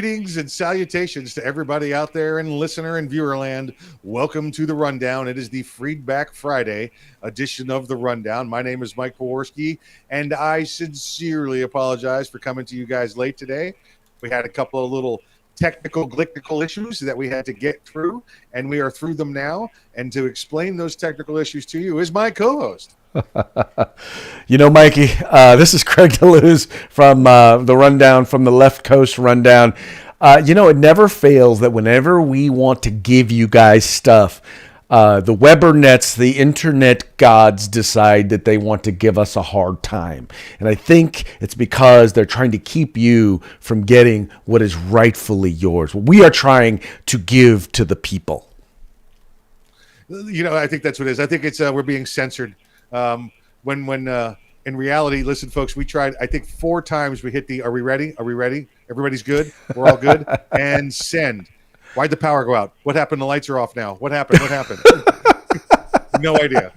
Greetings and salutations to everybody out there in listener and viewer land. Welcome to the Rundown. It is the Freedback Friday edition of the Rundown. My name is Mike Peworski, and I sincerely apologize for coming to you guys late today. We had a couple of little technical issues that we had to get through, and we are through them now. And to explain those technical issues to you is my co-host. Mikey, this is Craig DeLuz from the Rundown, from the Left Coast Rundown. It never fails that whenever we want to give you guys stuff, the Webernets, the internet gods decide that they want to give us a hard time. And I think it's because they're trying to keep you from getting what is rightfully yours. We are trying to give to the people. I think that's what it is. I think it's we're being censored. When in reality, listen, folks, we tried, I think 4 times we hit the, are we ready? Are we ready? Everybody's good. We're all good. And send. Why'd the power go out? What happened? The lights are off now. What happened? No idea.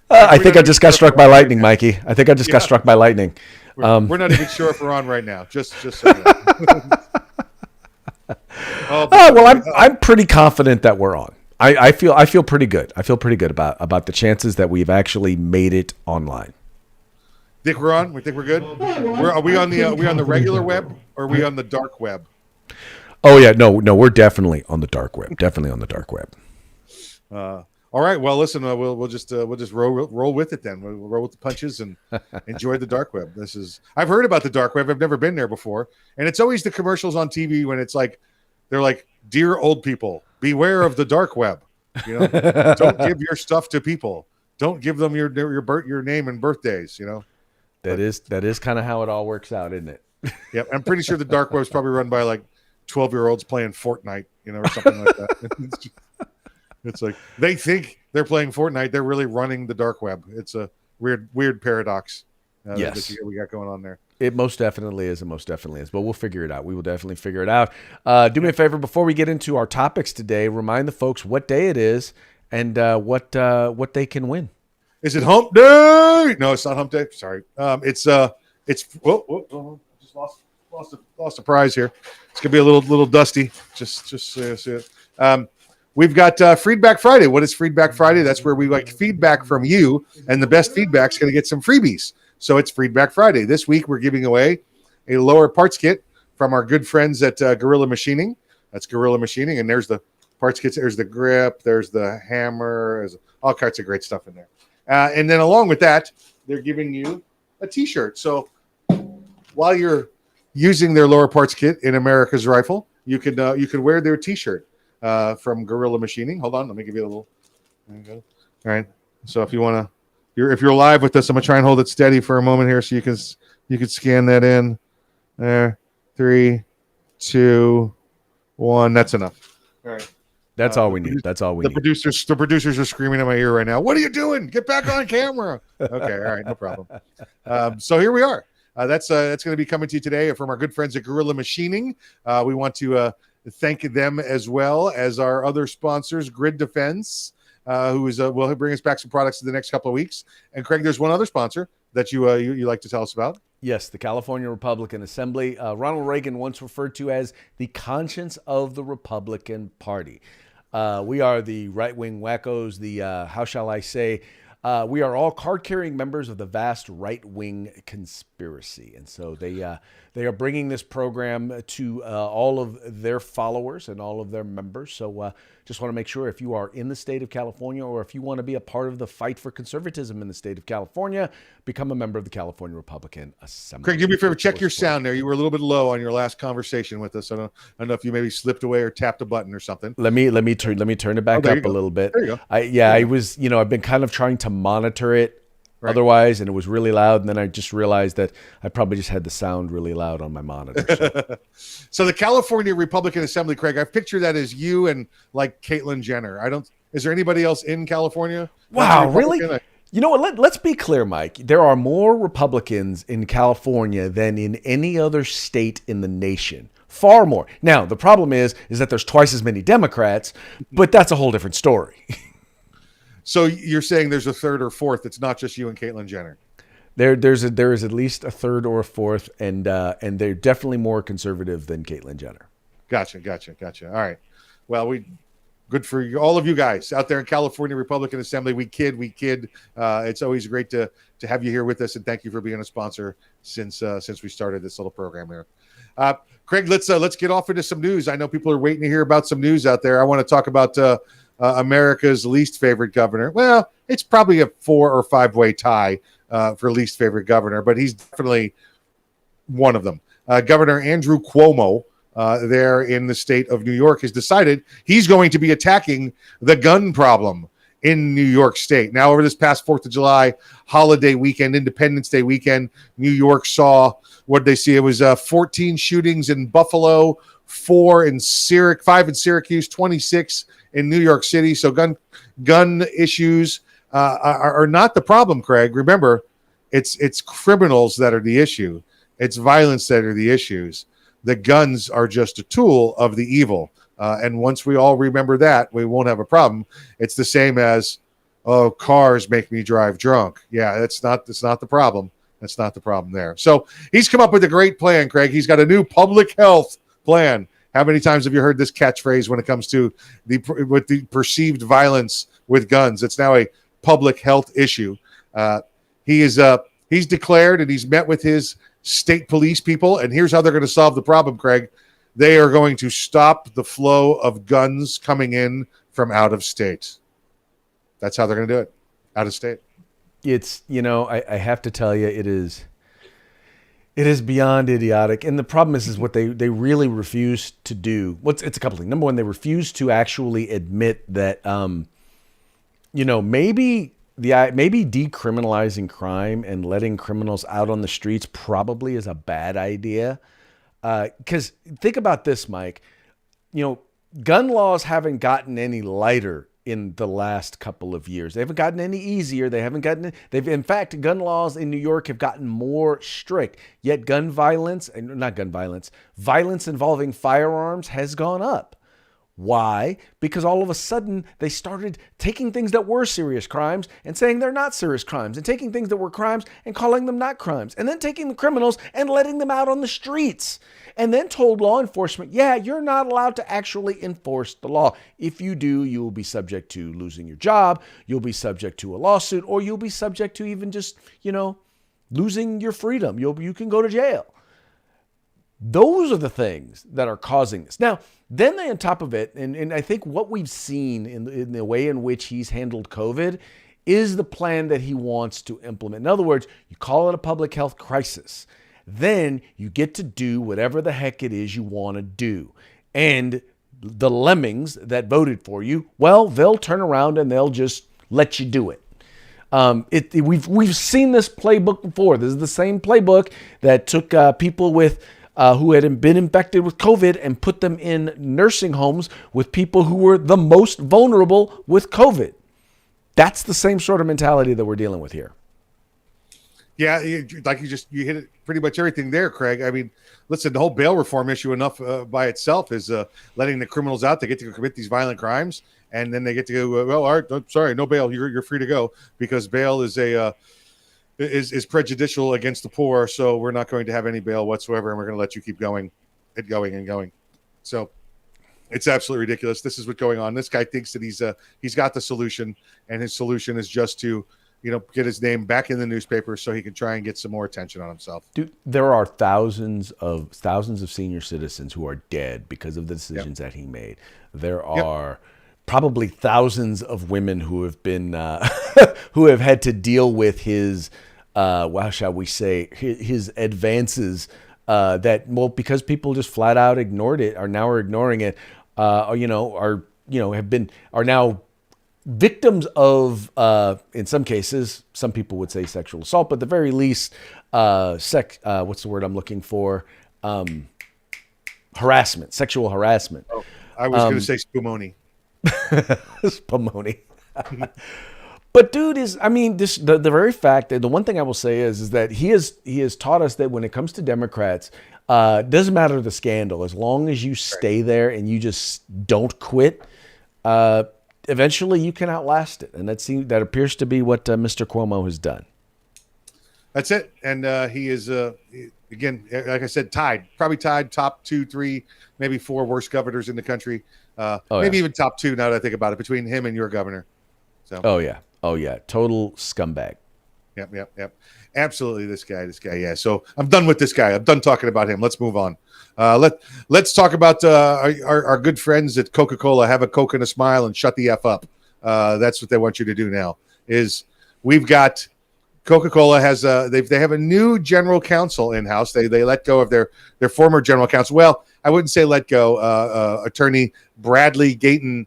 I think I just got struck by lightning, Mikey. I think I just got struck by lightning. We're not even sure if we're on right now. Just so you know. I'm pretty confident that we're on. I feel pretty good. I feel pretty good about the chances that we've actually made it online. Think we're on? We think we're good? Are we on the regular web, or are we on the dark web? Oh yeah, no, we're definitely on the dark web. Definitely on the dark web. All right. Well, listen, we'll just roll with it then. We'll roll with the punches and enjoy the dark web. I've heard about the dark web. I've never been there before, and it's always the commercials on TV when it's like they're like, "Dear old people, beware of the dark web. Don't give your stuff to people. Don't give them your name and birthdays." That is kind of how it all works out, isn't it? Yeah, I'm pretty sure the dark web is probably run by like 12-year-olds playing Fortnite, or something like that. It's like they think they're playing Fortnite. They're really running the dark web. It's a weird paradox yes. that we got going on there. It most definitely is. But we'll figure it out. We will definitely figure it out. Do me a favor before we get into our topics today. Remind the folks what day it is and what they can win. Is it Hump Day? No, it's not Hump Day. Sorry. It's just lost a prize here. It's gonna be a little dusty. Just see it. We've got Freedback Friday. What is Freedback Friday? That's where we like feedback from you, and the best feedback's going to get some freebies. So it's Freedback Friday. This week we're giving away a lower parts kit from our good friends at Gorilla Machining. That's Gorilla Machining, and there's the parts kits. There's the grip. There's the hammer. There's all kinds of great stuff in there. And then along with that, they're giving you a T-shirt. So while you're using their lower parts kit in America's Rifle, you can wear their T-shirt. From Gorilla Machining. Hold on, let me give you a little. There you go. All right. So if you're live with us, I'm gonna try and hold it steady for a moment here, so you can scan that in. There, 3, 2, 1. That's enough. All right. That's all we need. That's all we need. The producers are screaming in my ear right now. What are you doing? Get back on camera. Okay. All right. No problem. So here we are. That's going to be coming to you today from our good friends at Gorilla Machining. We want to thank them as well as our other sponsors, Grid Defense, who will bring us back some products in the next couple of weeks. And Craig, there's one other sponsor that you like to tell us about. Yes, the California Republican Assembly. Ronald Reagan once referred to as the conscience of the Republican Party. We are the right-wing wackos, the, how shall I say, we are all card-carrying members of the vast right-wing conspiracy. And so they are bringing this program to all of their followers and all of their members. So just want to make sure if you are in the state of California, or if you want to be a part of the fight for conservatism in the state of California, become a member of the California Republican Assembly. Craig, do me a favor, check your sound there. You were a little bit low on your last conversation with us. I don't know if you maybe slipped away or tapped a button or something. Let me turn it back up a little bit. There you go. I was, I've been kind of trying to monitor it. Right. Otherwise, and it was really loud, and then I just realized that I probably just had the sound really loud on my monitor. So the California Republican Assembly, Craig, I picture that as you and like Caitlyn Jenner. Is there anybody else in California? Wow, really? You know what? Let's be clear, Mike. There are more Republicans in California than in any other state in the nation. Far more. Now, the problem is that there's twice as many Democrats, but that's a whole different story. So you're saying there's a third or fourth. It's not just you and Caitlyn Jenner. There is at least a third or a fourth, and they're definitely more conservative than Caitlyn Jenner. Gotcha. All right. Well, good for all of you guys out there in California Republican Assembly. We kid. It's always great to have you here with us, and thank you for being a sponsor since we started this little program here. Craig, let's get off into some news. I know people are waiting to hear about some news out there. I want to talk about America's least favorite governor. Well, it's probably a 4 or 5 way tie for least favorite governor, but he's definitely one of them. Governor Andrew Cuomo, there in the state of New York, has decided he's going to be attacking the gun problem in New York State. Now, over this past 4th of July holiday weekend, Independence Day weekend, New York saw, what did they see? It was 14 shootings in Buffalo, 5 in Syracuse, 26 in New York City. So gun issues are not the problem, Craig. Remember, it's criminals that are the issue. It's violence that are the issues. The guns are just a tool of the evil. And once we all remember that, we won't have a problem. It's the same as, oh, cars make me drive drunk. Yeah, that's not the problem. That's not the problem there. So he's come up with a great plan, Craig. He's got a new public health plan. How many times have you heard this catchphrase when it comes to the perceived violence with guns? It's now a public health issue. He's declared, and he's met with his state police people, and here's how they're going to solve the problem, Craig. They are going to stop the flow of guns coming in from out of state. That's how they're going to do it, out of state. It's, I have to tell you, it is beyond idiotic. And the problem is what they really refuse to do. It's a couple things. Number one, they refuse to actually admit that, maybe decriminalizing crime and letting criminals out on the streets probably is a bad idea. Because think about this, Mike. Gun laws haven't gotten any lighter in the last couple of years. They haven't gotten any easier. In fact, gun laws in New York have gotten more strict. Yet violence involving firearms has gone up. Why? Because all of a sudden they started taking things that were serious crimes and saying they're not serious crimes, and taking things that were crimes and calling them not crimes, and then taking the criminals and letting them out on the streets, and then told law enforcement, yeah, you're not allowed to actually enforce the law. If you do, you will be subject to losing your job, you'll be subject to a lawsuit, or you'll be subject to even just, losing your freedom. You can go to jail. Those are the things that are causing this. Now, then they, on top of it, and I think what we've seen in the way in which he's handled COVID is the plan that he wants to implement. In other words, you call it a public health crisis. Then you get to do whatever the heck it is you want to do. And the lemmings that voted for you, well, they'll turn around and they'll just let you do it. We've seen this playbook before. This is the same playbook that took people with who had been infected with COVID and put them in nursing homes with people who were the most vulnerable with COVID. That's the same sort of mentality that we're dealing with here. Yeah, you hit it pretty much everything there, Craig. I mean, listen, the whole bail reform issue enough by itself is letting the criminals out. They get to commit these violent crimes, and then they get to go, well, all right, sorry, no bail. You're free to go, because bail is is prejudicial against the poor, so we're not going to have any bail whatsoever, and we're going to let you keep going and going. So it's absolutely ridiculous. This is what's going on. This guy thinks that he's got the solution, and his solution is just to get his name back in the newspaper so he can try and get some more attention on himself. Dude, there are thousands of senior citizens who are dead because of the decisions that he made. There are probably thousands of women who have been who have had to deal with his how shall we say, his advances because people just flat out ignored it, are ignoring it, are now victims of, in some cases, some people would say sexual assault, but at the very least, what's the word I'm looking for? Harassment, sexual harassment. Oh, I was going to say spumoni. Spumoni. But dude the very fact that the one thing I will say is that he has taught us that when it comes to Democrats, doesn't matter the scandal, as long as you stay there and you just don't quit, eventually you can outlast it. And that appears to be what Mr. Cuomo has done. That's it. And he is, again, like I said, probably tied top 2, 3, maybe 4 worst governors in the country. Maybe even top 2 now that I think about it, between him and your governor. So. Oh yeah, total scumbag. Yep. Absolutely, this guy. Yeah. So I'm done with this guy. I'm done talking about him. Let's move on. Let's talk about our good friends at Coca-Cola. Have a Coke and a smile and shut the F up. That's what they want you to do now. Is we've got Coca-Cola has they have a new general counsel in house. They let go of their former general counsel. Well, I wouldn't say let go. Attorney Bradley Gayton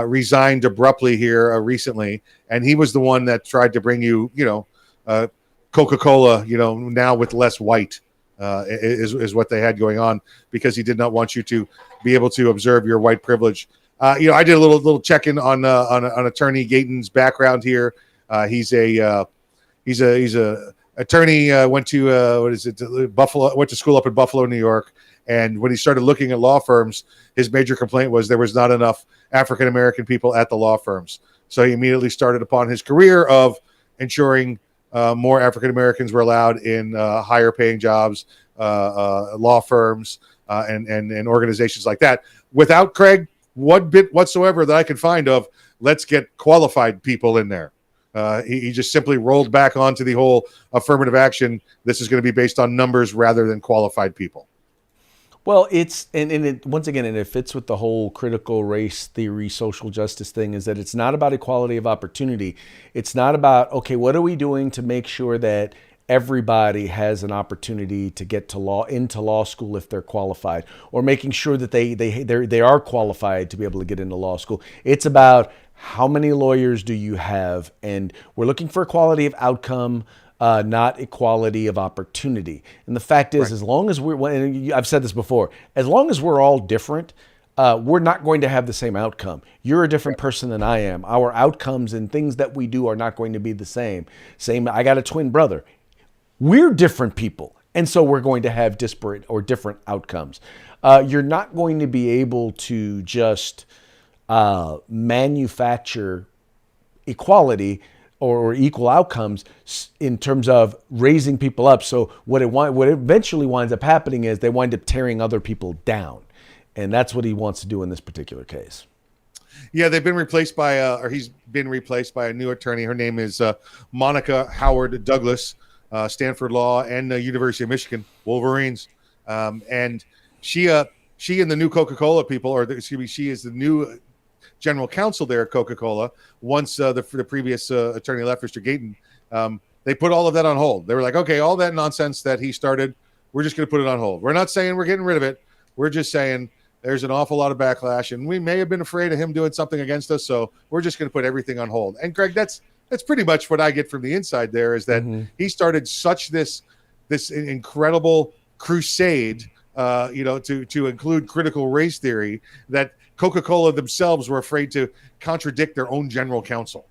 resigned abruptly here recently, and he was the one that tried to bring you Coca-Cola, now with less white is what they had going on, because he did not want you to be able to observe your white privilege. I did a little check-in on Attorney Gayton's background here. He's a attorney. Went to Buffalo. Went to school up in Buffalo, New York. And when he started looking at law firms, his major complaint was there was not enough African American people at the law firms. So he immediately started upon his career of ensuring more African Americans were allowed in higher paying jobs, law firms, and organizations like that. Without, Craig, one bit whatsoever that I could find of let's get qualified people in there. He just simply rolled back onto the whole affirmative action. This is going to be based on numbers rather than qualified people. Well, once again, it fits with the whole critical race theory, social justice thing, is that it's not about equality of opportunity. It's not about, okay, what are we doing to make sure that everybody has an opportunity to get into law school if they're qualified, or making sure that they are qualified to be able to get into law school. It's about how many lawyers do you have, and we're looking for equality of outcome, not equality of opportunity. And the fact is, as long as I've said this before, as long as we're all different, we're not going to have the same outcome. You're a different person than I am. Our outcomes and things that we do are not going to be the same. I got a twin brother. We're different people. And so we're going to have disparate or different outcomes. You're not going to be able to just manufacture equality or equal outcomes in terms of raising people up. So what eventually winds up happening is they wind up tearing other people down. And that's what he wants to do in this particular case. Yeah, they've been replaced by, he's been replaced by a new attorney. Her name is Monica Howard Douglas, Stanford Law and the University of Michigan Wolverines. And she and the new Coca-Cola people, she is the new general counsel there at Coca-Cola. Once the previous attorney left, Mr. Gayton, they put all of that on hold. They were like, okay, all that nonsense that he started, we're just going to put it on hold. We're not saying we're getting rid of it. We're just saying there's an awful lot of backlash, and we may have been afraid of him doing something against us, so we're just going to put everything on hold. And Greg, that's pretty much what I get from the inside there, is that he started such this incredible crusade, to include critical race theory, that Coca-Cola themselves were afraid to contradict their own general counsel.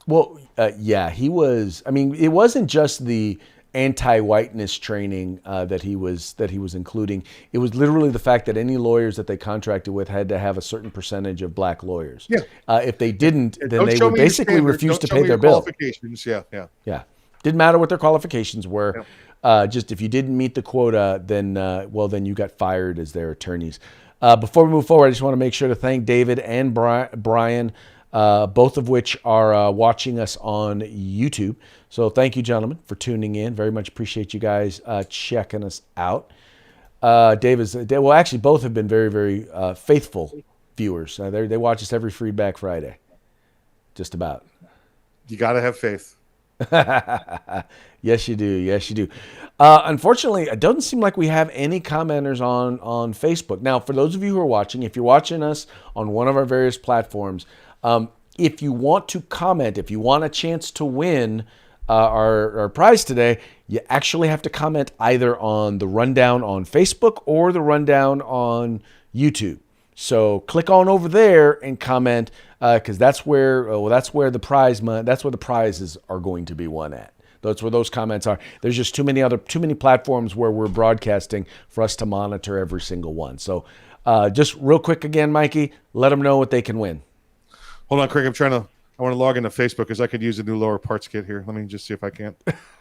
Well, he was. I mean, it wasn't just the anti-whiteness training that he was including. It was literally the fact that any lawyers that they contracted with had to have a certain percentage of black lawyers. Yeah. If they didn't, then they would basically refuse to pay their bill. Yeah. Didn't matter what their qualifications were. Yeah. Just if you didn't meet the quota, then you got fired as their attorneys. Before we move forward, I just want to make sure to thank David and Brian, both of which are watching us on YouTube. So thank you, gentlemen, for tuning in. Very much appreciate you guys checking us out. Actually, both have been very, very faithful viewers. They watch us every Freedback Friday, just about. You got to have faith. Yes, you do. Yes, you do. Unfortunately, it doesn't seem like we have any commenters on Facebook. Now, for those of you who are watching, if you're watching us on one of our various platforms, if you want to comment, if you want a chance to win our prize today, you actually have to comment either on the rundown on Facebook or the rundown on YouTube. So click on over there and comment, because that's where the prizes are going to be won at. That's where those comments are. There's just too many platforms where we're broadcasting for us to monitor every single one. So just real quick again, Mikey, let them know what they can win. Hold on, Craig. I'm trying I want to log into Facebook because I could use a new lower parts kit here. Let me just see if I can't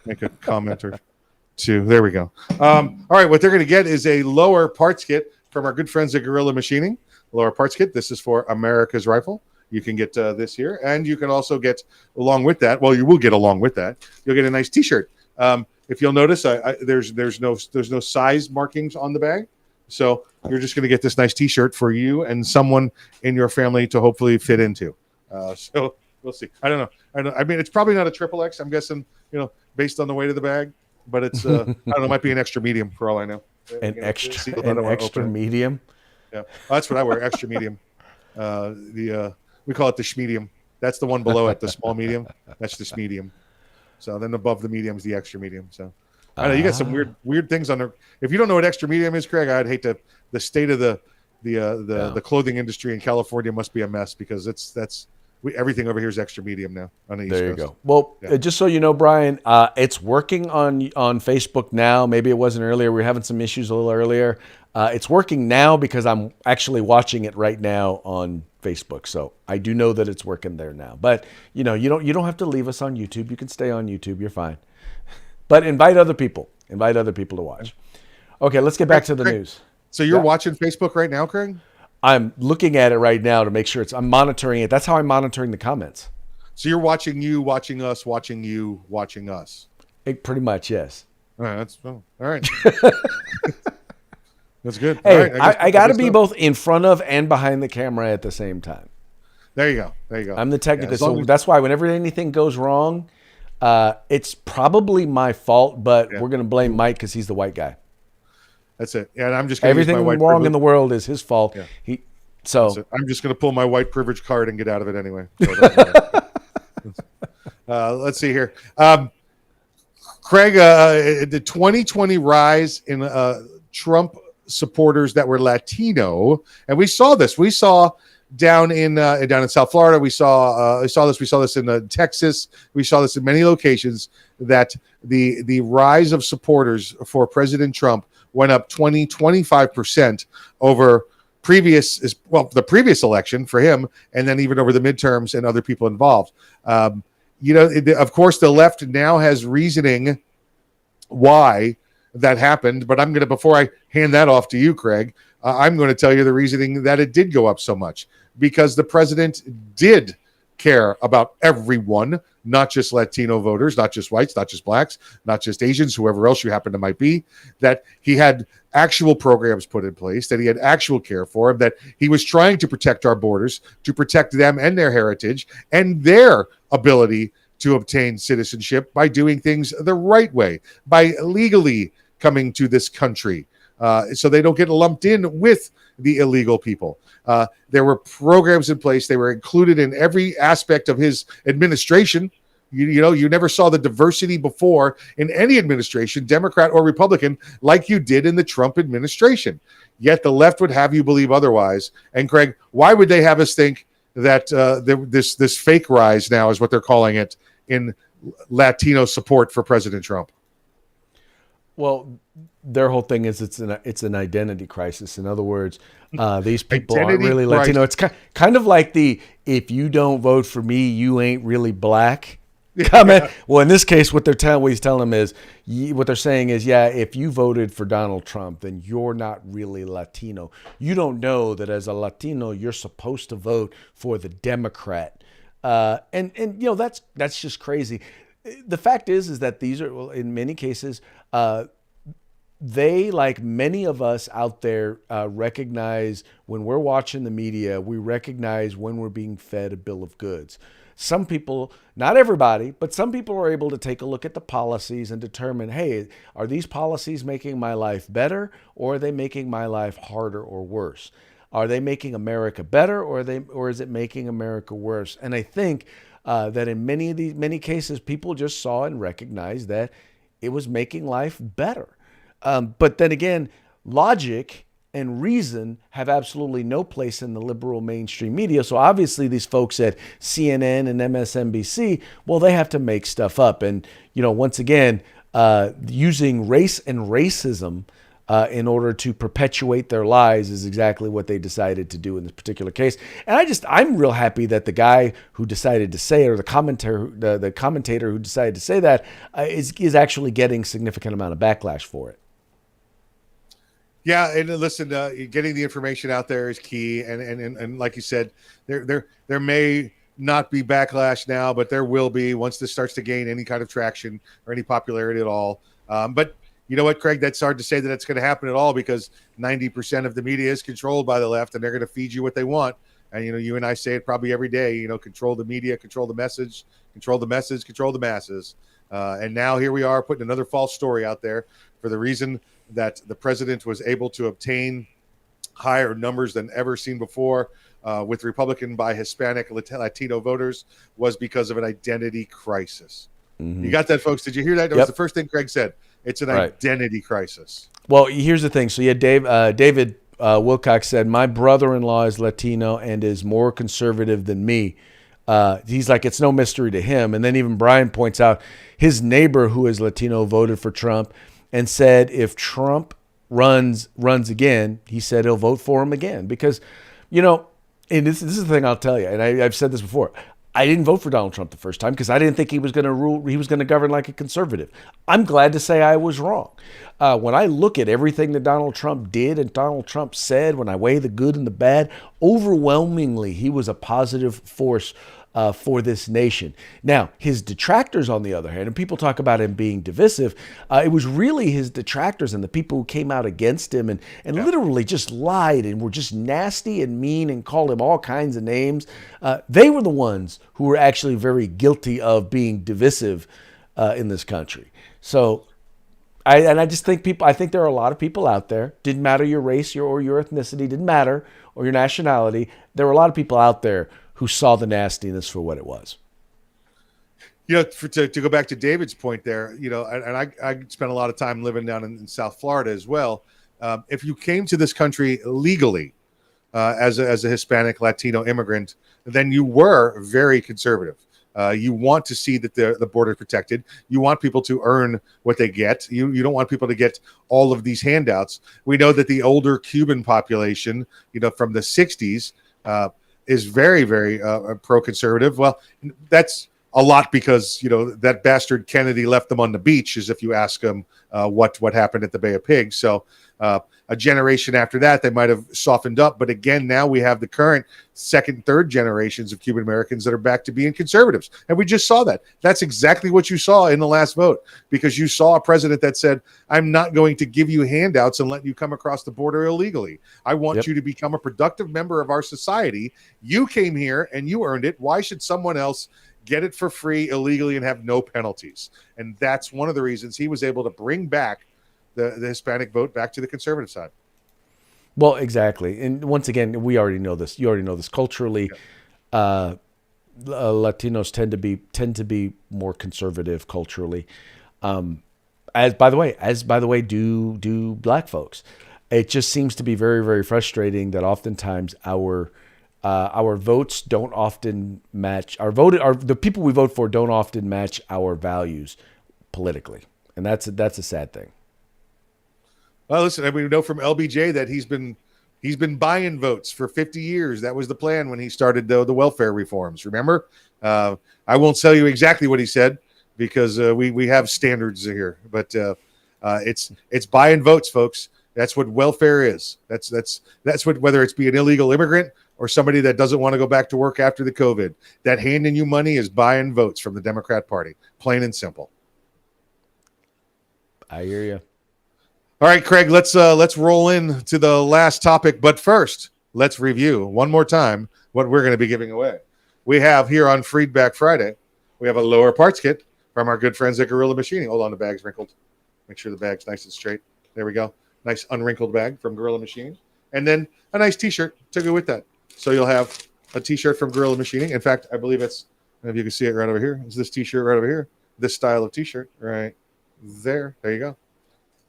make a comment or two. There we go. All right, what they're going to get is a lower parts kit from our good friends at Gorilla Machining. Lower parts kit. This is for America's Rifle. You can get this here, and you can also get along with that. Well, you will get along with that. You'll get a nice T-shirt. If you'll notice, there's no size markings on the bag, so you're just going to get this nice T-shirt for you and someone in your family to hopefully fit into. So we'll see. I don't know. I mean, it's probably not a triple X. I'm guessing, based on the weight of the bag, but it's I don't know. It might be an extra medium for all I know. An extra medium. Yeah, that's what I wear. Extra medium. We call it the schmedium. That's the one below it, the small medium. That's the schmedium. So then above the medium is the extra medium. So I know you got some weird things on there. If you don't know what extra medium is, Craig, I'd hate to. The state of the clothing industry in California must be a mess because everything over here is extra medium now on the East Coast. There you go. Well, just so you know, Brian, it's working on Facebook now. Maybe it wasn't earlier. We were having some issues a little earlier. It's working now because I'm actually watching it right now on Facebook. So I do know that it's working there now. But you don't have to leave us on YouTube. You can stay on YouTube. You're fine. But invite other people. Invite other people to watch. Okay, let's get back to the news. So you're watching Facebook right now, Craig? I'm looking at it right now to make sure I'm monitoring it. That's how I'm monitoring the comments. So you're watching you, watching us, watching you, watching us. Pretty much, yes. All right, all right. That's good. Hey, right, I got to be both in front of and behind the camera at the same time. There you go. I'm the technical, so that's why whenever anything goes wrong, it's probably my fault, but we're going to blame Mike because he's the white guy. That's it. Yeah, and I'm just everything wrong in the world is his fault. Yeah. So I'm just going to pull my white privilege card and get out of it anyway. So let's see here, Craig. The 2020 rise in Trump supporters that were Latino, and we saw this. We saw down in South Florida. We saw this. We saw this in Texas. We saw this in many locations. That the rise of supporters for President Trump went up 25% over the previous election for him, and then even over the midterms and other people involved. Of course, the left now has reasoning why that happened, but before I hand that off to you, Craig, I'm going to tell you the reasoning that it did go up so much, because the president did care about everyone, not just Latino voters, not just whites, not just blacks, not just Asians, whoever else you happen to might be, that he had actual programs put in place, that he had actual care for them, that he was trying to protect our borders, to protect them and their heritage and their ability to obtain citizenship by doing things the right way, by legally coming to this country, so they don't get lumped in with the illegal people. There were programs in place. They were included in every aspect of his administration. You never saw the diversity before in any administration, Democrat or Republican, like you did in the Trump administration. Yet the left would have you believe otherwise. And Craig, why would they have us think that this fake rise now is what they're calling it in Latino support for President Trump? Well, their whole thing is it's an identity crisis. In other words, these people aren't really Latino. It's kind of like if you don't vote for me, you ain't really black comment. Yeah. Well, in this case, what he's telling them is, what they're saying is, if you voted for Donald Trump, then you're not really Latino. You don't know that as a Latino, you're supposed to vote for the Democrat. And that's just crazy. The fact is that these are, in many cases, they, like many of us out there, recognize when we're watching the media, we recognize when we're being fed a bill of goods. Some people, not everybody, but some people are able to take a look at the policies and determine, hey, are these policies making my life better, or are they making my life harder or worse? Are they making America better, or is it making America worse? And I think that in many cases, people just saw and recognized that it was making life better. But then again, logic and reason have absolutely no place in the liberal mainstream media. So obviously these folks at CNN and MSNBC, well, they have to make stuff up. And, once again, using race and racism in order to perpetuate their lies is exactly what they decided to do in this particular case. And I'm real happy that the guy who decided to say it, or the commentator who decided to say that, is actually getting significant amount of backlash for it. Yeah, and listen, getting the information out there is key, and like you said, there may not be backlash now, but there will be once this starts to gain any kind of traction or any popularity at all. But you know what, Craig? That's hard to say that it's going to happen at all because 90% of the media is controlled by the left, and they're going to feed you what they want. And you and I say it probably every day. Control the media, control the message, control the message, control the masses. And now here we are putting another false story out there for the reason that the president was able to obtain higher numbers than ever seen before with Republican by Hispanic Latino voters was because of an identity crisis. Mm-hmm. You got that, folks? Did you hear that? That was the first thing Craig said. It's an identity crisis. Well, here's the thing. So David Wilcox said, my brother-in-law is Latino and is more conservative than me. He's like, it's no mystery to him. And then even Brian points out his neighbor who is Latino voted for Trump and said if Trump runs again, he said he'll vote for him again. Because, and this is the thing I'll tell you, and I've said this before, I didn't vote for Donald Trump the first time because I didn't think he was going to rule. He was going to govern like a conservative. I'm glad to say I was wrong. When I look at everything that Donald Trump did and Donald Trump said, when I weigh the good and the bad, overwhelmingly he was a positive force for this nation. Now, his detractors, on the other hand, and people talk about him being divisive, it was really his detractors and the people who came out against him and literally just lied and were just nasty and mean and called him all kinds of names. They were the ones who were actually very guilty of being divisive in this country. So I just think I think there are a lot of people out there, didn't matter your race or your ethnicity, didn't matter, or your nationality. There were a lot of people out there who saw the nastiness for what it was. To go back to David's point there, and I spent a lot of time living down in South Florida as well. If you came to this country legally as a Hispanic Latino immigrant, then you were very conservative. You want to see that the border protected. You want people to earn what they get. You don't want people to get all of these handouts. We know that the older Cuban population, from the 60s, is very, very pro-conservative. Well, that's a lot because, that bastard Kennedy left them on the beach, as if you ask them what happened at the Bay of Pigs. So a generation after that, they might have softened up. But again, now we have the current second, third generations of Cuban Americans that are back to being conservatives. And we just saw that. That's exactly what you saw in the last vote, because you saw a president that said, I'm not going to give you handouts and let you come across the border illegally. I want you to become a productive member of our society. You came here and you earned it. Why should someone else get it for free illegally and have no penalties? And that's one of the reasons he was able to bring back the Hispanic vote back to the conservative side. Well, exactly. And once again, we already know this. You already know this. Culturally, Latinos tend to be more conservative culturally. As by the way, do Black folks. It just seems to be very, very frustrating that oftentimes our votes don't often match the people we vote for don't often match our values politically, and that's a sad thing. Well, listen, we know from LBJ that he's been buying votes for 50 years. That was the plan when he started the welfare reforms. Remember, I won't tell you exactly what he said because we have standards here, but it's buying votes, folks. That's what welfare is. That's what, whether it's be an illegal immigrant or somebody that doesn't want to go back to work after the COVID, that handing you money is buying votes from the Democrat Party, plain and simple. I hear you. All right, Craig, let's roll in to the last topic. But first, let's review one more time what we're going to be giving away. We have here on Freedback Friday, we have a lower parts kit from our good friends at Gorilla Machining. Hold on, the bag's wrinkled. Make sure the bag's nice and straight. There we go. Nice unwrinkled bag from Gorilla Machining. And then a nice T-shirt to go with that. So you'll have a T-shirt from Gorilla Machining. In fact, I believe it's, I don't know if you can see it right over here. It's this T-shirt right over here. This style of T-shirt right there. There you go.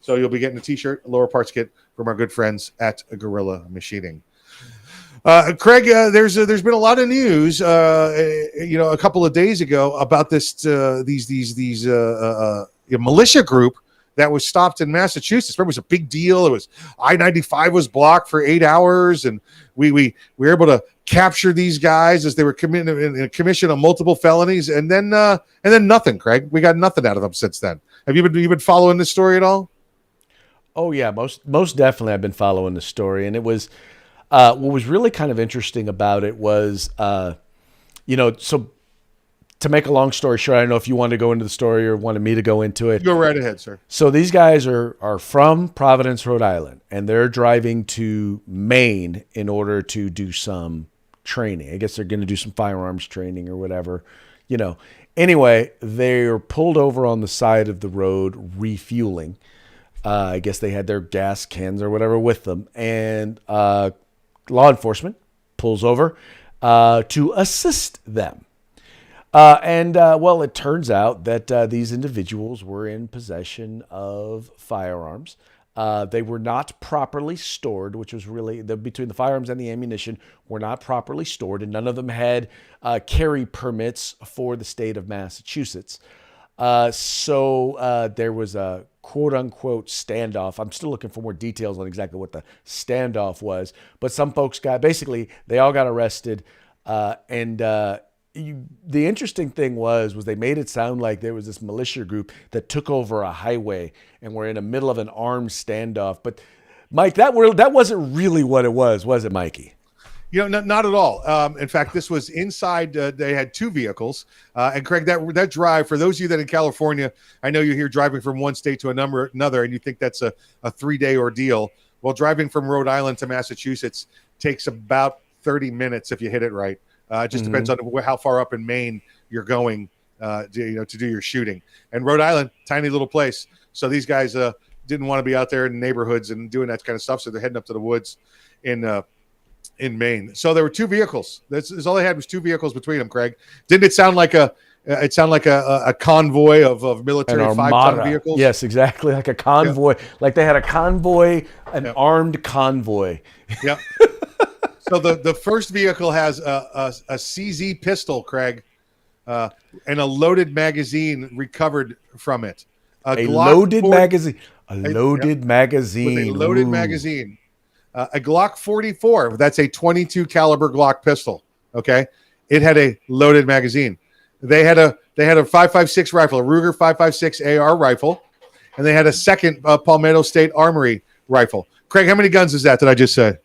So you'll be getting a T-shirt, a lower parts kit from our good friends at Gorilla Machining. Craig, there's been a lot of news, a couple of days ago about this these militia group that was stopped in Massachusetts. Remember, it was a big deal. It was I-95 was blocked for 8 hours, and we were able to capture these guys as they were commission on multiple felonies, and then nothing, Craig. We got nothing out of them since then. Have you been following this story at all? Oh yeah, most definitely. I've been following the story, and it was what was really kind of interesting about it was, so to make a long story short, I don't know if you want to go into the story or wanted me to go into it. Go right ahead, sir. So these guys are from Providence, Rhode Island, and they're driving to Maine in order to do some training. I guess they're going to do some firearms training or whatever, Anyway, they're pulled over on the side of the road refueling. I guess they had their gas cans or whatever with them, and law enforcement pulls over to assist them. Well, it turns out that these individuals were in possession of firearms. They were not properly stored, which was really between the firearms and the ammunition were not properly stored, and none of them had carry permits for the state of Massachusetts. So there was a quote unquote standoff. I'm still looking for more details on exactly what the standoff was, but some folks they all got arrested. The interesting thing was they made it sound like there was this militia group that took over a highway and were in the middle of an armed standoff. But Mike, that wasn't really what it was it, Mikey? Not at all. In fact, this was inside. They had two vehicles. And Craig, that drive, for those of you that in California, I know you're here driving from one state to another, and you think that's a 3-day ordeal. Well, driving from Rhode Island to Massachusetts takes about 30 minutes if you hit it right. It just depends on how far up in Maine you're going to do your shooting. And Rhode Island, tiny little place. So these guys didn't want to be out there in neighborhoods and doing that kind of stuff. So they're heading up to the woods in Maine. So there were two vehicles. That's all they had was two vehicles between them, Craig. Didn't it sound like a convoy of military 5-ton vehicles? Yes, exactly. Like a convoy. Yeah. Like they had a convoy, armed convoy. Yep. So the first vehicle has a CZ pistol, Craig, and a loaded magazine recovered from it. A loaded magazine. A loaded magazine. With a loaded magazine. A Glock 44. That's a 22 caliber Glock pistol. Okay, it had a loaded magazine. They had a 5.56 rifle, a Ruger 5.56 AR rifle, and they had a second Palmetto State Armory rifle. Craig, how many guns is that? Did I just say?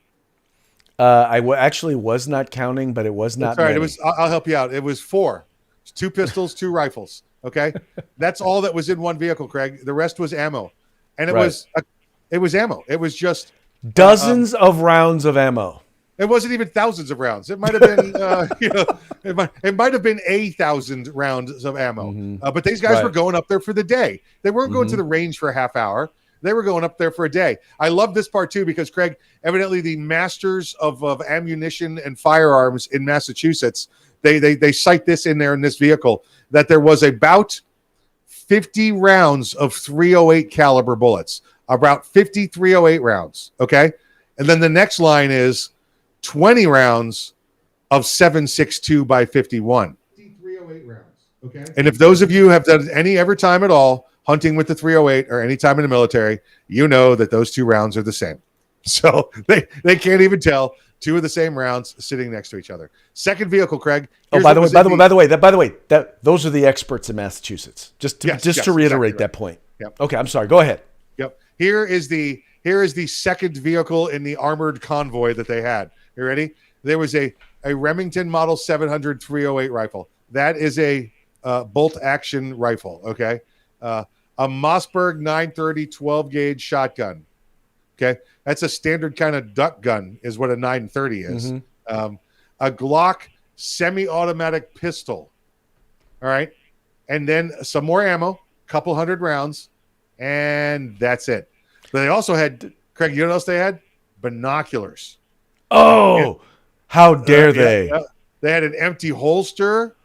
I actually was not counting, but it was not. That's all right. I'll help you out. It was 4. It's 2 pistols, 2 rifles. Okay, that's all that was in one vehicle, Craig. The rest was ammo, and it was ammo. It was just dozens of rounds of ammo. It wasn't even thousands of rounds. It might have been, it might have been 1,000 rounds of ammo. But these guys were going up there for the day. They weren't going to the range for a half hour. They were going up there for a day. I love this part too because Craig, evidently the masters of ammunition and firearms in Massachusetts, they cite this in there in this vehicle that there was about 50 rounds of 308 caliber bullets, about 50 308 rounds. Okay, and then the next line is 20 rounds of 7.62 by 51. 308 rounds. Okay. And if those of you have done ever time at all hunting with the 308 or any time in the military, you know that those 2 rounds are the same. So they can't even tell 2 of the same rounds sitting next to each other. Second vehicle, Craig. By the way, those are the experts in Massachusetts. Just to reiterate that point. Yep. Okay, I'm sorry. Go ahead. Yep. Here is the second vehicle in the armored convoy that they had. You ready? There was a Remington Model 700 308 rifle. That is a bolt action rifle. Okay. A Mossberg 930 12 gauge shotgun. Okay. That's a standard kind of duck gun is what a 930 is. A Glock semi-automatic pistol. All right. And then some more ammo, couple hundred rounds, and that's it. But they also had, Craig, you know what else they had? Binoculars. Oh, how dare they? They had an empty holster,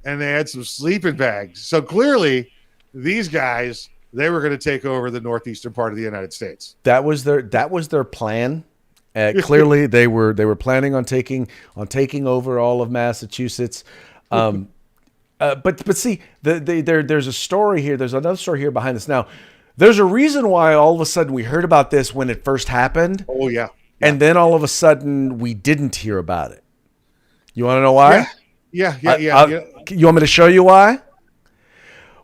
and they had some sleeping bags. So clearly, these guys, they were going to take over the northeastern part of the United States. That was their plan. Clearly, they were planning on taking over all of Massachusetts. But see, there's a story here. There's another story here behind this. Now, There's a reason why all of a sudden we heard about this when it first happened, Oh yeah. and then all of a sudden we didn't hear about it. You want to know why? Yeah. You want me to show you why?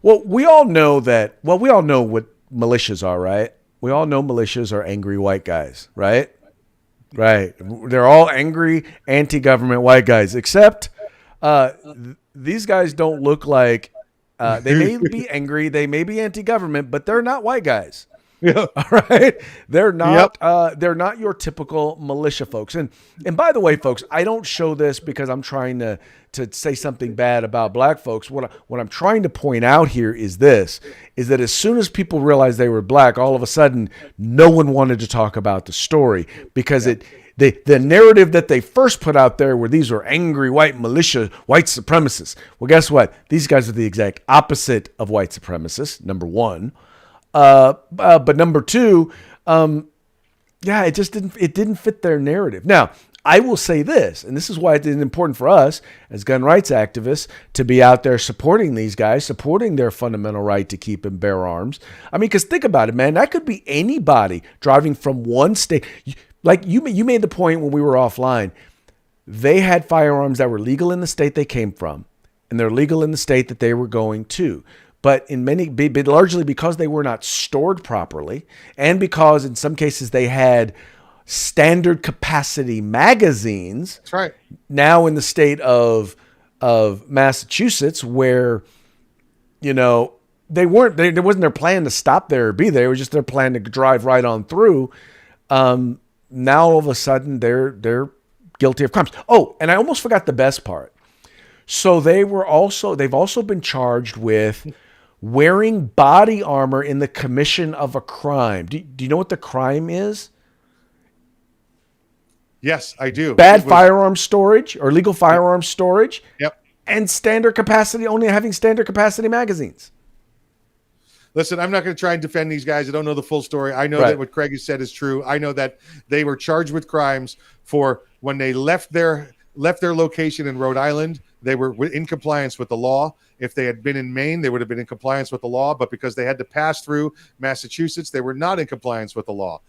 Well, we all know that. Well, we all know what militias are, right? We all know militias are angry white guys, right? Right. They're all angry, anti-government white guys, except these guys don't look like. They may be angry, they may be anti-government, but they're not white guys. Yeah. All right. They're not they're not your typical militia folks. And by the way, folks, I don't show this because I'm trying to say something bad about black folks. What I'm trying to point out here is that as soon as people realized they were black, all of a sudden no one wanted to talk about the story because the narrative that they first put out there were these were angry white militia, white supremacists. Well, guess what? These guys are the exact opposite of white supremacists, number one. But number two, it just didn't fit their narrative. Now, I will say this, and this is why it's important for us as gun rights activists to be out there supporting these guys, supporting their fundamental right to keep and bear arms. I mean, because think about it, man, that could be anybody driving from one state. Like you made the point when we were offline, they had firearms that were legal in the state they came from, and they're legal in the state that they were going to. But largely because they were not stored properly, and because in some cases they had standard capacity magazines. That's right. Now in the state of Massachusetts, where they weren't, there wasn't their plan to stop there or be there. It was just their plan to drive right on through. Now all of a sudden they're guilty of crimes. Oh, and I almost forgot the best part. So they've also been charged with wearing body armor in the commission of a crime. Do you know what the crime is? Yes, I do. Bad firearm storage or illegal firearm storage. Yep. And only having standard capacity magazines. Listen, I'm not going to try and defend these guys. I don't know the full story. I know that what Craig has said is true. I know that they were charged with crimes for when they left their location in Rhode Island. They were in compliance with the law. If they had been in Maine, they would have been in compliance with the law. But because they had to pass through Massachusetts, they were not in compliance with the law.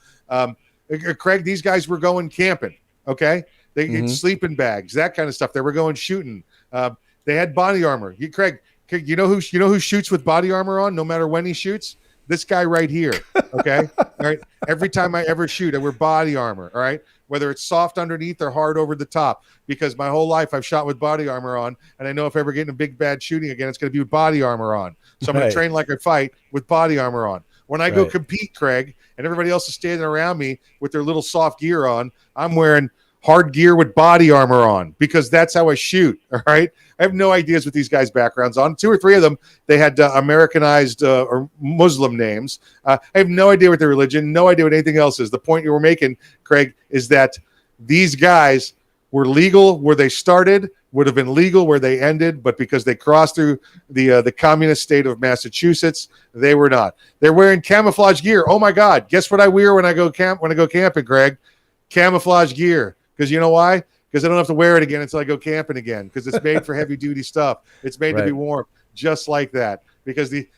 Craig, these guys were going camping. Okay, they had sleeping bags, that kind of stuff. They were going shooting. They had body armor. Craig, you know who shoots with body armor on, no matter when he shoots? This guy right here. Okay, all right. Every time I ever shoot, I wear body armor. All right. Whether it's soft underneath or hard over the top, because my whole life I've shot with body armor on, and I know if I ever get in a big bad shooting again, it's going to be with body armor on. So I'm going to train like I fight with body armor on. When I go compete, Craig, and everybody else is standing around me with their little soft gear on, I'm wearing hard gear with body armor on because that's how I shoot. All right. I have no ideas what these guys' backgrounds on. 2 or 3 of them, they had Americanized or Muslim names. I have no idea what their religion, no idea what anything else is. The point you were making, Craig, is that these guys were legal where they started, would have been legal where they ended, but because they crossed through the communist state of Massachusetts, they were not. They're wearing camouflage gear. Oh my God! Guess what I wear when I go camping, Greg? Camouflage gear. Because you know why? Because I don't have to wear it again until I go camping again. Because it's made for heavy duty stuff. It's made to be warm, just like that. Because the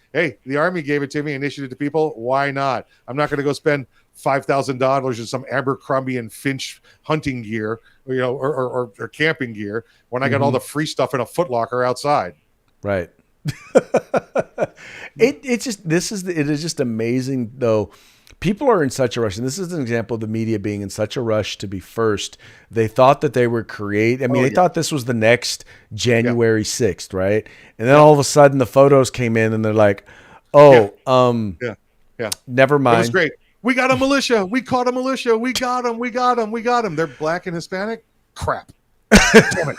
Army gave it to me and issued it to people. Why not? I'm not going to go spend $5,000 on some Abercrombie and Finch hunting gear, or camping gear when I got all the free stuff in a Foot Locker outside. Right. It is just amazing though. People are in such a rush, and this is an example of the media being in such a rush to be first. They thought that they were they thought this was the next January 6th, right? And then all of a sudden the photos came in and they're like, never mind. It was great. We got a militia. We caught a militia. We got them. They're black and Hispanic. Crap. Damn it.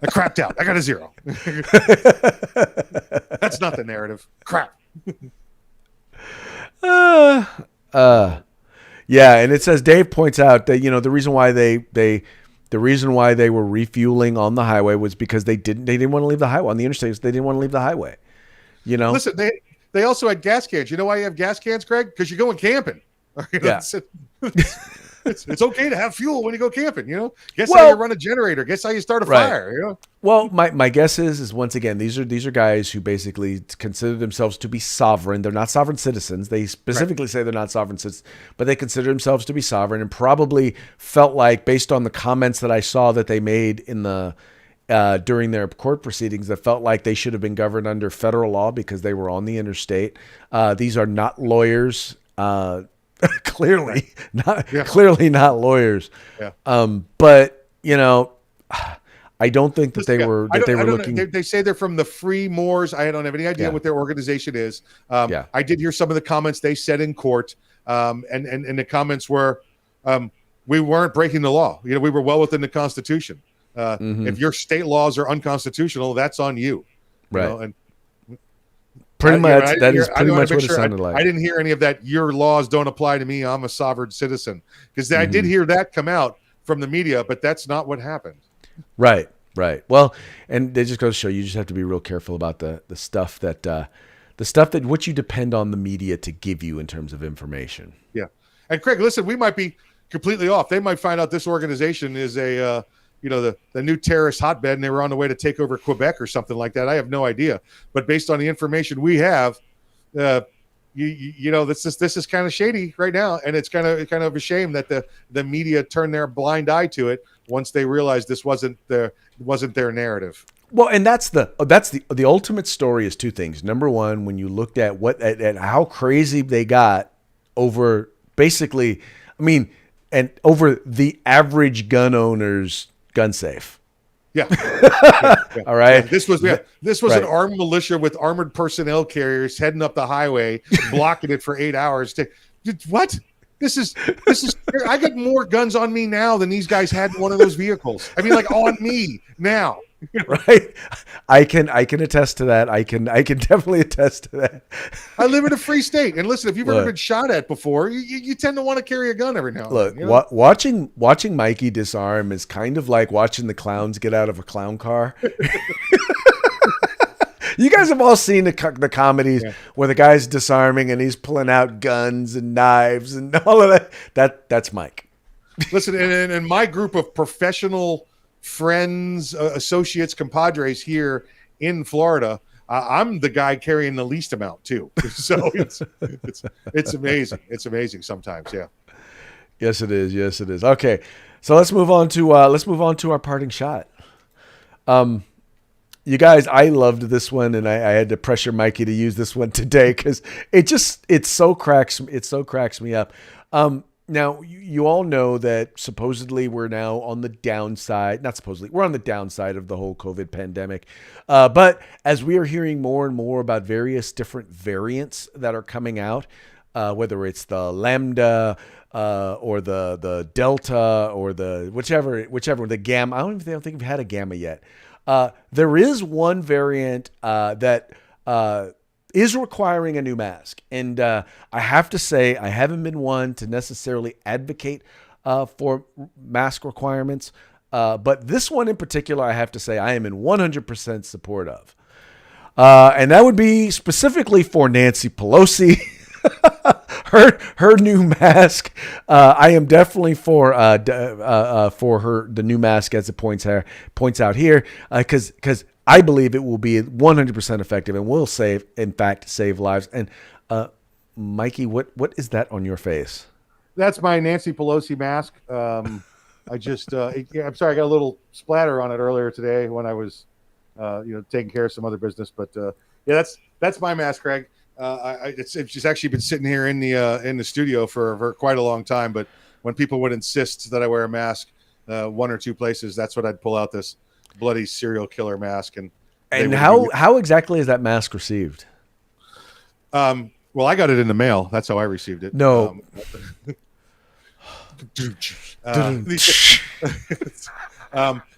I crapped out. I got a 0. That's not the narrative. Crap. And it says Dave points out that the reason why they were refueling on the highway was because they didn't want to leave the highway on the interstates. They didn't want to leave the highway. Listen, they also had gas cans. You know why you have gas cans, Craig? Because you're going camping. It's okay to have fuel when you go camping. Guess how Well, you run a generator. Guess how you start a right. fire. Well, my guess is once again these are guys who basically consider themselves to be sovereign. They're not sovereign citizens. They specifically say they're not sovereign citizens, but they consider themselves to be sovereign, and probably felt like, based on the comments that I saw that they made in the during their court proceedings, that felt like they should have been governed under federal law because they were on the interstate. These are not lawyers. Clearly, clearly not lawyers. Yeah. But I don't think that they Yeah, were I don't looking. know. They say they're from the Free Moors. I don't have any idea what their organization is. I did hear some of the comments they said in court, and the comments were, we weren't breaking the law. We were well within the Constitution. If your state laws are unconstitutional, that's on you. Right. And pretty much that is pretty much what it sounded like. I didn't hear any of that. Your laws don't apply to me. I'm a sovereign citizen. Because I did hear that come out from the media, but that's not what happened. Right. Well, and they just go to show you just have to be real careful about the stuff that what you depend on the media to give you in terms of information. Yeah. And Craig, listen, we might be completely off. They might find out this organization is the new terrorist hotbed, and they were on the way to take over Quebec or something like that. I have no idea. But based on the information we have, this is kind of shady right now, and it's kind of a shame that the media turned their blind eye to it once they realized this wasn't their narrative. Well, and that's the ultimate story is two things. Number one, when you looked at how crazy they got over basically, and over the average gun owner's gun safe. Yeah. All right. Yeah. This was an armed militia with armored personnel carriers heading up the highway, blocking it for 8 hours. What? This is. I got more guns on me now than these guys had in one of those vehicles. On me now. Right. I can attest to that. I can definitely attest to that. I live in a free state, and listen, if you've ever been shot at before, you tend to want to carry a gun every now and then. Watching Mikey disarm is kind of like watching the clowns get out of a clown car. You guys have all seen the comedies where the guy's disarming and he's pulling out guns and knives and all of that. That's Mike. Listen, and my group of professional friends, associates, compadres here in Florida, I'm the guy carrying the least amount too. So it's amazing. It's amazing sometimes. Yeah. Yes, it is. Yes, it is. Okay, so let's move on to our parting shot. You guys, I loved this one, and I had to pressure Mikey to use this one today because it so cracks me up. Now, you all know that supposedly we're now on the downside. Not supposedly, we're on the downside of the whole COVID pandemic. But as we are hearing more and more about various different variants that are coming out, whether it's the Lambda or the Delta or the whichever the Gamma. I don't think we've had a Gamma yet. There is one variant that is requiring a new mask. And I have to say, I haven't been one to necessarily advocate for mask requirements. But this one in particular, I have to say, I am in 100% support of. And that would be specifically for Nancy Pelosi. Her new mask. I am definitely for the new mask, as it points out here, because I believe it will be 100% effective and will save lives. And Mikey, what is that on your face? That's my Nancy Pelosi mask. I'm sorry, I got a little splatter on it earlier today when I was, taking care of some other business. But that's my mask, Craig. It's just actually been sitting here in the studio for quite a long time. But when people would insist that I wear a mask, one or two places, that's what I'd pull out this bloody serial killer mask. And how exactly is that mask received? Well, I got it in the mail. That's how I received it. No.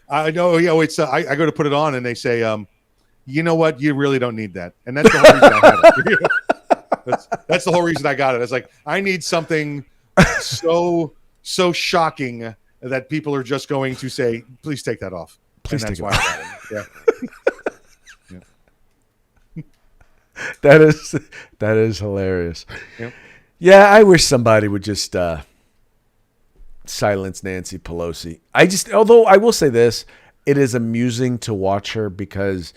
I know. It's I go to put it on, and they say, you know what? You really don't need that. And that's the whole reason I had it. That's the whole reason I got it. It's like, I need something so shocking that people are just going to say, please take that off. Please take it off. I got it. Yeah. That is hilarious. Yeah, I wish somebody would just silence Nancy Pelosi. Although I will say this, it is amusing to watch her because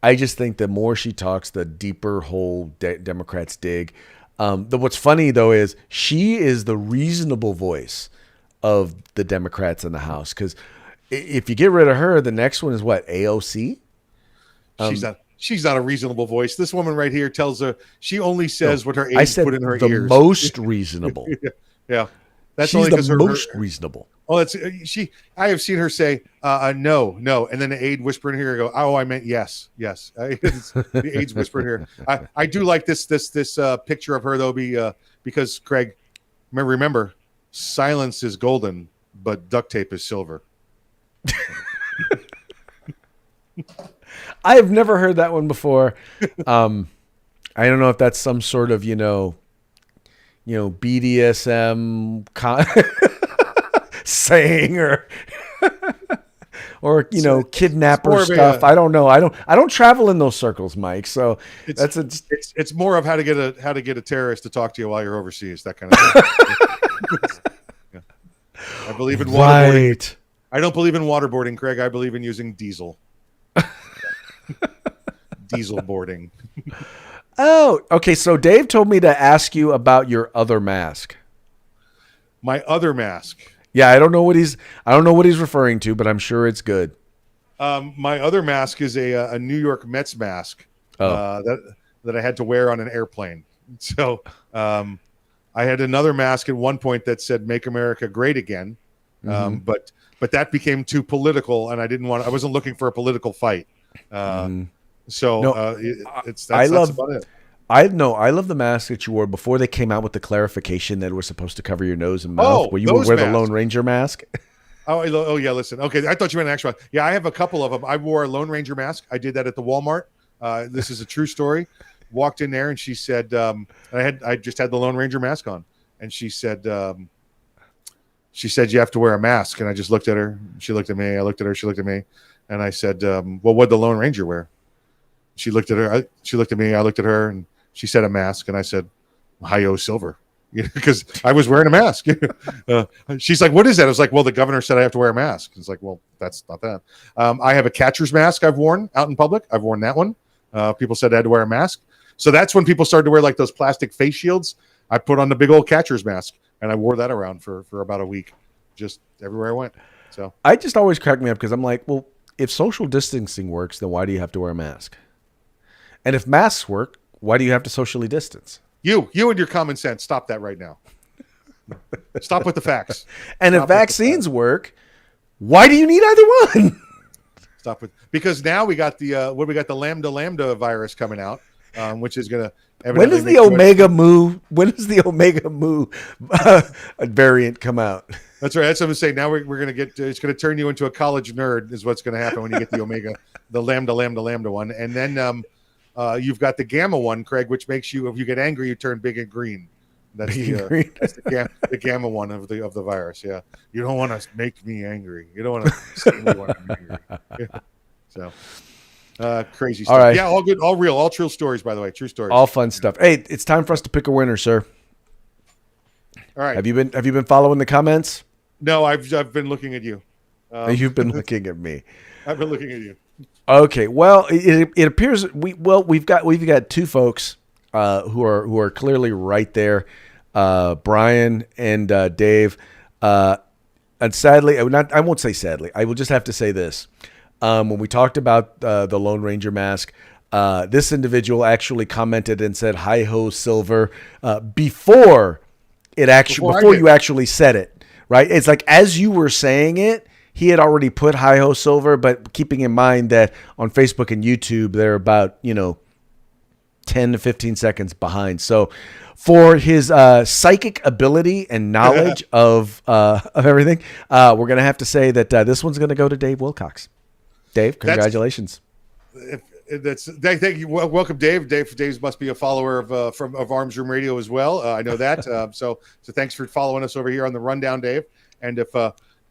I just think the more she talks, the deeper hole Democrats dig. What's funny though is she is the reasonable voice of the Democrats in the House, because if you get rid of her, the next one is what, AOC? She's not a reasonable voice. This woman right here tells her she only says what her aides put in her the ears. Most reasonable. Yeah, that's She's only the most reasonable. Oh, that's she. I have seen her say no, and then the aide whisper in here, go, "Oh, I meant yes." The aides whisper in here. I do like this picture of her though, because Craig, remember, silence is golden, but duct tape is silver. I have never heard that one before. I don't know if that's some sort of BDSM saying or kidnapper stuff. I don't know. I don't travel in those circles, Mike. So it's more of how to get a terrorist to talk to you while you're overseas. That kind of thing. Yeah. I believe in waterboarding. Right. I don't believe in waterboarding, Craig. I believe in using diesel. Diesel boarding. Oh, okay. So Dave told me to ask you about your other mask. My other mask. Yeah, I don't know what he's referring to, but I'm sure it's good. My other mask is a New York Mets mask that I had to wear on an airplane. So I had another mask at one point that said "Make America Great Again," but that became too political, and I wasn't looking for a political fight. So that's about it. I love the mask that you wore before they came out with the clarification that it was supposed to cover your nose and mouth. Where you would wear the Lone Ranger mask. Oh yeah. Listen. Okay, I thought you meant an actual. Yeah, I have a couple of them. I wore a Lone Ranger mask. I did that at the Walmart. This is a true story. Walked in there and she said, I just had the Lone Ranger mask on, and she said you have to wear a mask. And I just looked at her. She looked at me. I looked at her. She looked at me. And I said, well, what'd the Lone Ranger wear? She looked at her. She looked at me. I looked at her, and she said a mask. And I said, Hi-Yo Silver, because I was wearing a mask. She's like, what is that? I was like, well, the governor said I have to wear a mask. It's like, well, that's not that. I have a catcher's mask I've worn out in public. I've worn that one. People said I had to wear a mask. So that's when people started to wear like those plastic face shields. I put on the big old catcher's mask, and I wore that around for about a week, just everywhere I went. So I just always crack me up because I'm like, well, if social distancing works, then why do you have to wear a mask? And if masks work, why do you have to socially distance? You and your common sense, stop that right now. Stop with the facts. And if vaccines work, why do you need either one? Because now we got the the lambda virus coming out, which is going to. When does the Omega Mu? When does the Omega Mu variant come out? That's right. That's what I'm saying. Now we're going to get. It's going to turn you into a college nerd. Is what's going to happen when you get the Omega, the lambda one, and then you've got the gamma one, Craig, which makes you, if you get angry, you turn big and green. That's the gamma one of the virus. Yeah, you don't want to make me angry. You don't want to see me when I'm angry. Yeah. So. Crazy stuff. All right. Yeah, all good, all real, all true stories, by the way. True stories. All fun stuff. Hey, it's time for us to pick a winner, sir. All right. Have you been following the comments? No, I've been looking at you. You've been looking at me. I've been looking at you. Okay. Well, it appears we've got two folks who are clearly right there, Brian and Dave. And sadly, I won't say sadly. I will just have to say this. When we talked about the Lone Ranger mask, this individual actually commented and said "Hi-ho Silver" before you actually said it. Right? It's like as you were saying it, he had already put "Hi-ho Silver," but keeping in mind that on Facebook and YouTube they're about 10 to 15 seconds behind. So for his psychic ability and knowledge of everything, we're gonna have to say that this one's gonna go to Dave Wilcox. Dave, congratulations. Thank you. Welcome, Dave. Dave must be a follower of Arms Room Radio as well. I know that. So thanks for following us over here on the rundown, Dave. And if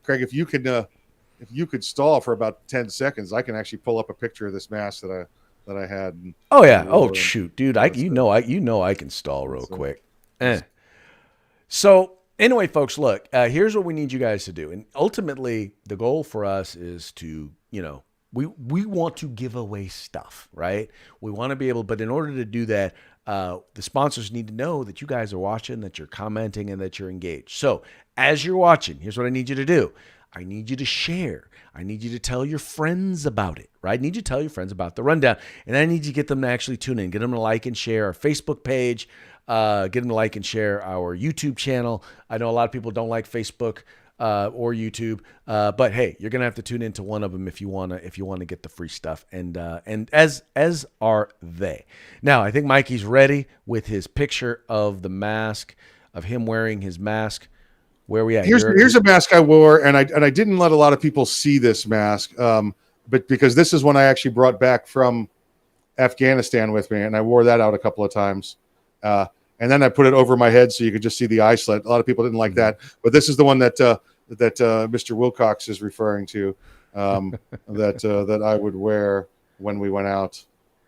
Craig, if you could stall for about 10 seconds, I can actually pull up a picture of this mask that I had. Oh yeah. Oh shoot, dude. I can stall real quick. So Anyway, folks, look, here's what we need you guys to do. And ultimately, the goal for us is to, we want to give away stuff, right? We want to be able, but in order to do that, the sponsors need to know that you guys are watching, that you're commenting, and that you're engaged. So as you're watching, here's what I need you to do. I need you to share. I need you to tell your friends about it, right? I need you to tell your friends about the rundown. And I need you to get them to actually tune in, get them to like and share our Facebook page, get them to like and share our YouTube channel. I know a lot of people don't like Facebook or YouTube, but hey, you're gonna have to tune into one of them if you wanna get the free stuff, and as are they. Now, I think Mikey's ready with his picture of the mask, of him wearing his mask. Where are we at? Here's a mask I wore, and I didn't let a lot of people see this mask, but because this is one I actually brought back from Afghanistan with me, and I wore that out a couple of times. And then I put it over my head so you could just see the eye slit. A lot of people didn't like that, but this is the one that Mr. Wilcox is referring to, that I would wear when we went out.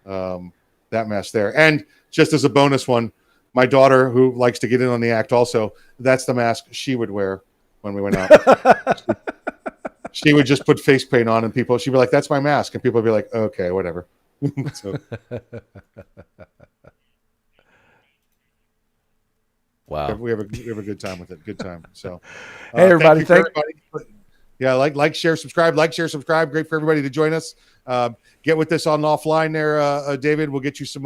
That mask there, and just as a bonus one, my daughter, who likes to get in on the act, also, that's the mask she would wear when we went out. She would just put face paint on, and she'd be like, "That's my mask," and people would be like, "Okay, whatever." So. Wow, we have a good time with it. Good time. So, hey everybody, thank everybody. Yeah, like, share, subscribe. Great for everybody to join us. Get with us on offline there, David. We'll get you some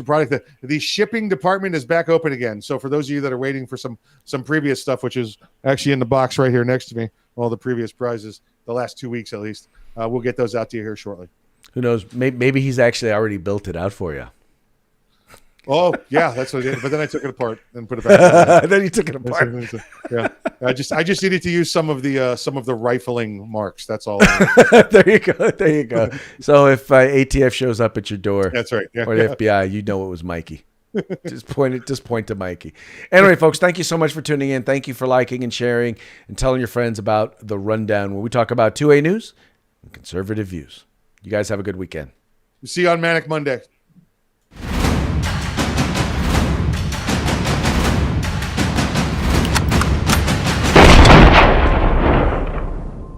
product. The shipping department is back open again. So for those of you that are waiting for some previous stuff, which is actually in the box right here next to me, all the previous prizes, the last 2 weeks at least, we'll get those out to you here shortly. Who knows? Maybe he's actually already built it out for you. Oh yeah, that's what I did. But then I took it apart and put it back. Then you took it apart. Yeah, I just needed to use some of the rifling marks. That's all. There you go. So if ATF shows up at your door, that's right. Yeah, or the FBI, you know it was Mikey. Just point to Mikey. Anyway, folks, thank you so much for tuning in. Thank you for liking and sharing and telling your friends about the rundown, where we talk about 2A news and conservative views. You guys have a good weekend. See you on Manic Monday.